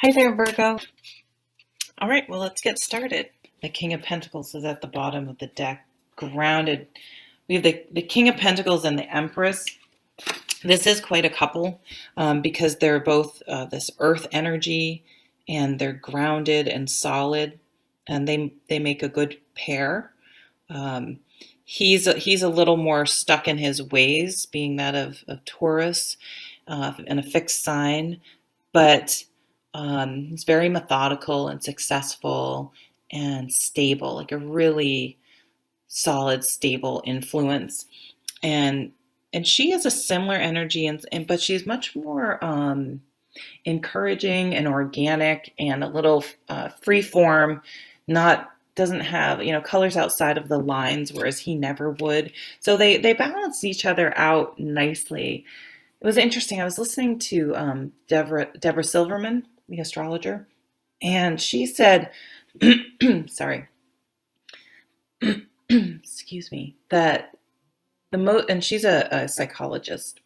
Hi there, Virgo. All right, well, let's get started. The King of Pentacles is at the bottom of the deck, grounded. We have the King of Pentacles and the Empress. This is quite a couple because they're both this earth energy and they're grounded and solid, and they make a good pair. Um, he's a little more stuck in his ways, being that of Taurus and a fixed sign, but he's very methodical and successful and stable, like a really solid, stable influence. And and she has a similar energy, and but she's much more encouraging and organic and a little free form, not doesn't have colors outside of the lines, whereas he never would. So they balance each other out nicely. It was interesting. I was listening to Deborah Silverman, the astrologer, and she said, sorry, excuse me, that and she's a psychologist,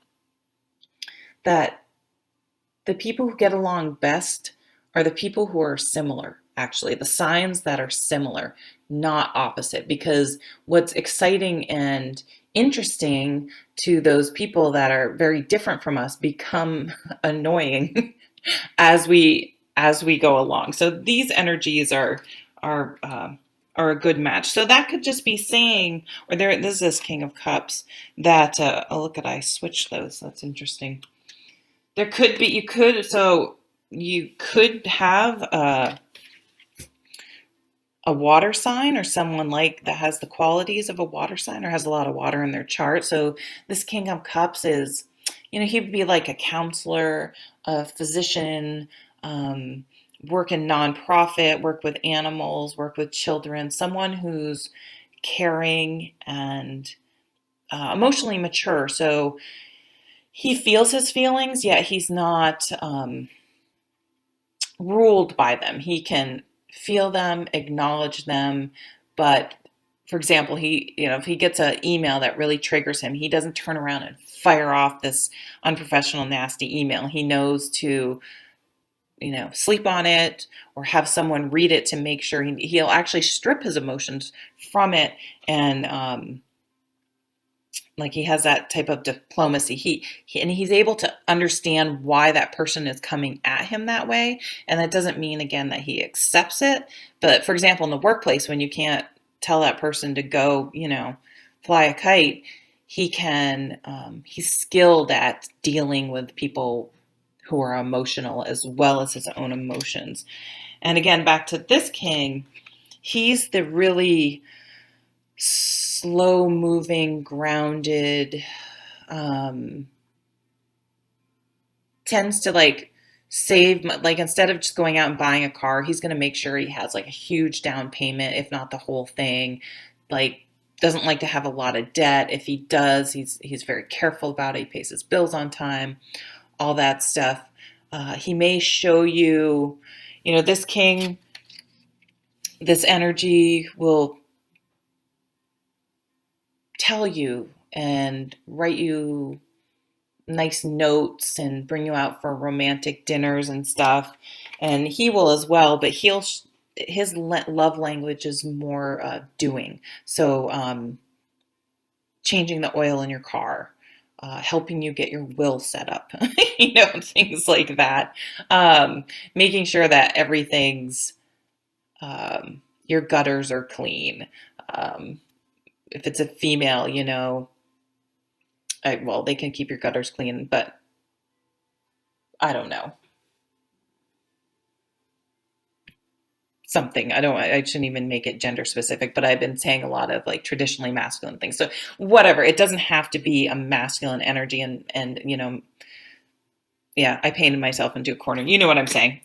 that the people who get along best are the people who are similar, actually, the signs that are similar, not opposite. Because what's exciting and interesting to those people that are very different from us become annoying as we go along. So these energies are are a good match. So that could just be saying, or there, this is this King of Cups that. Oh, look at I switched those. That's interesting. There could be you could have a water sign, or someone like that has the qualities of a water sign or has a lot of water in their chart. So this King of Cups is, he would be like a counselor, a physician, um, work in nonprofit, work with animals, work with children, someone who's caring and emotionally mature. So he feels his feelings, yet he's not ruled by them. He can feel them, acknowledge them, but for example, if he gets an email that really triggers him, he doesn't turn around and fire off this unprofessional, nasty email. He knows to, sleep on it or have someone read it to make sure he'll actually strip his emotions from it. And like, he has that type of diplomacy. And he's able to understand why that person is coming at him that way. And that doesn't mean, again, that he accepts it. But for example, in the workplace, when you can't tell that person to go, fly a kite, he's skilled at dealing with people who are emotional as well as his own emotions. And again, back to this king, he's the really slow moving, grounded, um, tends to like save, like instead of just going out and buying a car, he's going to make sure he has like a huge down payment, if not the whole thing. Like, doesn't like to have a lot of debt. If he does, he's very careful about it. He pays his bills on time, all that stuff. He may show you, this king, this energy will tell you and write you nice notes and bring you out for romantic dinners and stuff. And he will as well, but his love language is more doing. So changing the oil in your car, helping you get your will set up, things like that. Making sure that everything's, your gutters are clean. Um, if it's a female, well, they can keep your gutters clean, but I don't know. Something. I shouldn't even make it gender specific, but I've been saying a lot of like traditionally masculine things. So whatever, it doesn't have to be a masculine energy, and yeah, I painted myself into a corner. You know what I'm saying?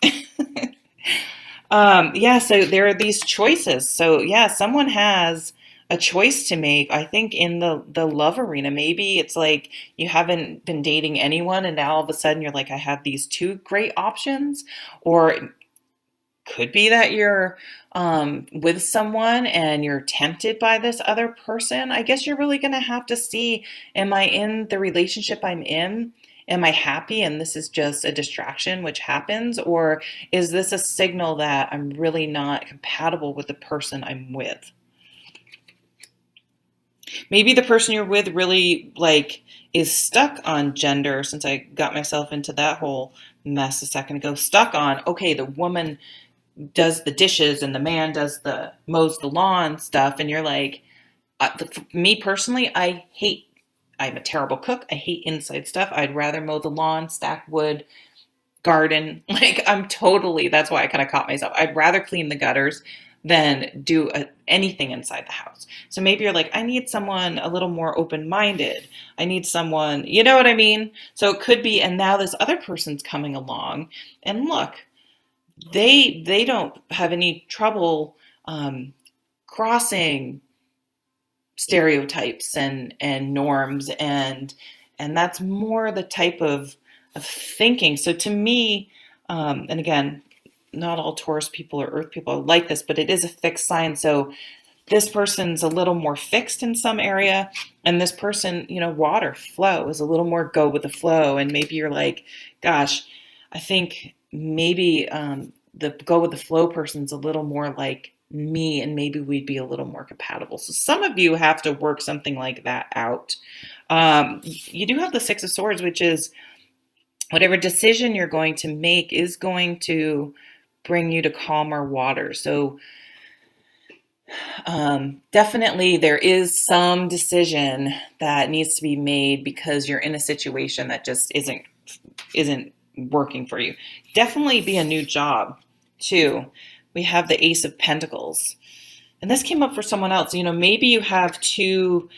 Yeah, so there are these choices. So yeah, someone has a choice to make, I think, in the love arena. Maybe it's like you haven't been dating anyone and now all of a sudden you're like, I have these two great options. Or it could be that you're with someone and you're tempted by this other person. I guess you're really going to have to see, am I in the relationship I'm in? Am I happy and this is just a distraction which happens? Or is this a signal that I'm really not compatible with the person I'm with? Maybe the person you're with really like is stuck on gender, since I got myself into that whole mess a second ago, stuck on, okay, the woman does the dishes and the man does the mows the lawn stuff. And you're like, me personally, I'm a terrible cook. I hate inside stuff. I'd rather mow the lawn, stack wood, garden. Like that's why I kind of caught myself. I'd rather clean the gutters than do anything inside the house. So maybe you're like, I need someone a little more open-minded. I need someone, you know what I mean? So it could be, and now this other person's coming along, and look, they don't have any trouble crossing stereotypes and norms, and that's more the type of thinking. So to me, and again, not all Taurus people or Earth people are like this, but it is a fixed sign. So this person's a little more fixed in some area, and this person, water flow is a little more go with the flow. And maybe you're like, gosh, I think maybe the go with the flow person's a little more like me, and maybe we'd be a little more compatible. So some of you have to work something like that out. You do have the Six of Swords, which is whatever decision you're going to make is going to bring you to calmer water. So definitely there is some decision that needs to be made because you're in a situation that just isn't working for you. Definitely be a new job too. We have the Ace of Pentacles. And this came up for someone else. Maybe you have two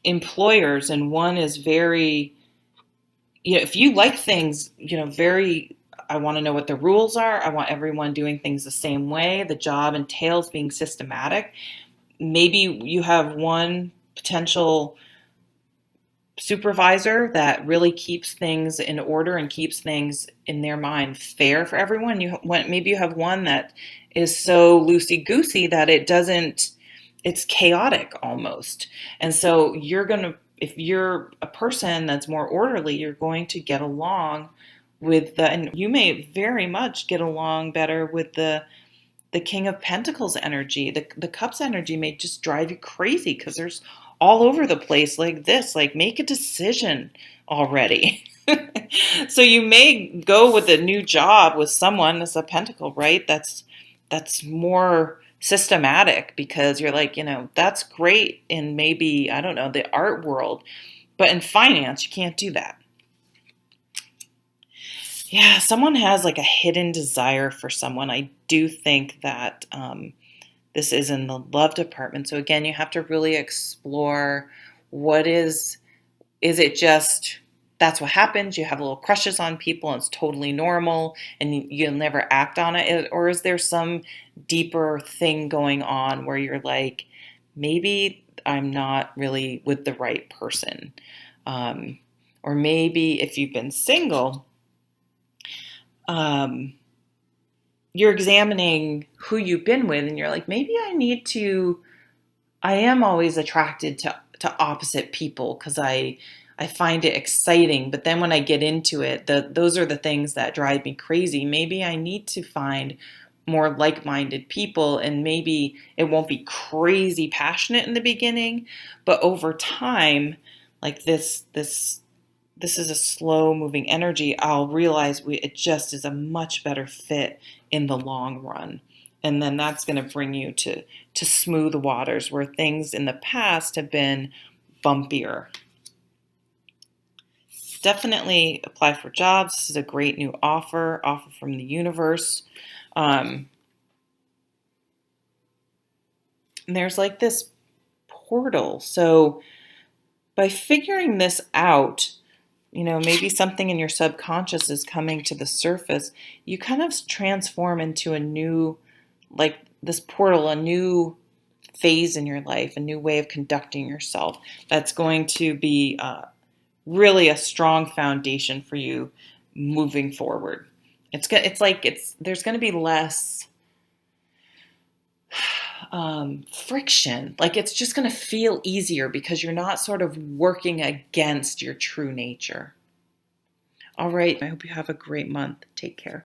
employers and one is very, if you like things, very, I want to know what the rules are. I want everyone doing things the same way. The job entails being systematic. Maybe you have one potential supervisor that really keeps things in order and keeps things in their mind fair for everyone. Maybe you have one that is so loosey-goosey that it's chaotic almost. And so if you're a person that's more orderly, you're going to get along and you may very much get along better with the King of Pentacles energy. The Cups energy may just drive you crazy because there's all over the place like this. Like, make a decision already. So you may go with a new job with someone as a pentacle, right? That's more systematic because you're like, that's great in maybe, I don't know, the art world, but in finance, you can't do that. Yeah, someone has like a hidden desire for someone. I do think that this is in the love department. So again, you have to really explore is it just that's what happens? You have little crushes on people and it's totally normal and you'll never act on it? Or is there some deeper thing going on where you're like, maybe I'm not really with the right person? Or maybe if you've been single, you're examining who you've been with and you're like, maybe I am always attracted to opposite people because I find it exciting. But then when I get into it, those are the things that drive me crazy. Maybe I need to find more like-minded people, and maybe it won't be crazy passionate in the beginning, but over time, like this is a slow moving energy. I'll realize it just is a much better fit in the long run. And then that's going to bring you to smooth waters where things in the past have been bumpier. Definitely apply for jobs. This is a great new offer from the universe. And there's like this portal. So by figuring this out, maybe something in your subconscious is coming to the surface. You kind of transform into a new, like this portal, a new phase in your life, a new way of conducting yourself. That's going to be really a strong foundation for you moving forward. There's going to be less friction. Like, it's just going to feel easier because you're not sort of working against your true nature. All right. I hope you have a great month. Take care.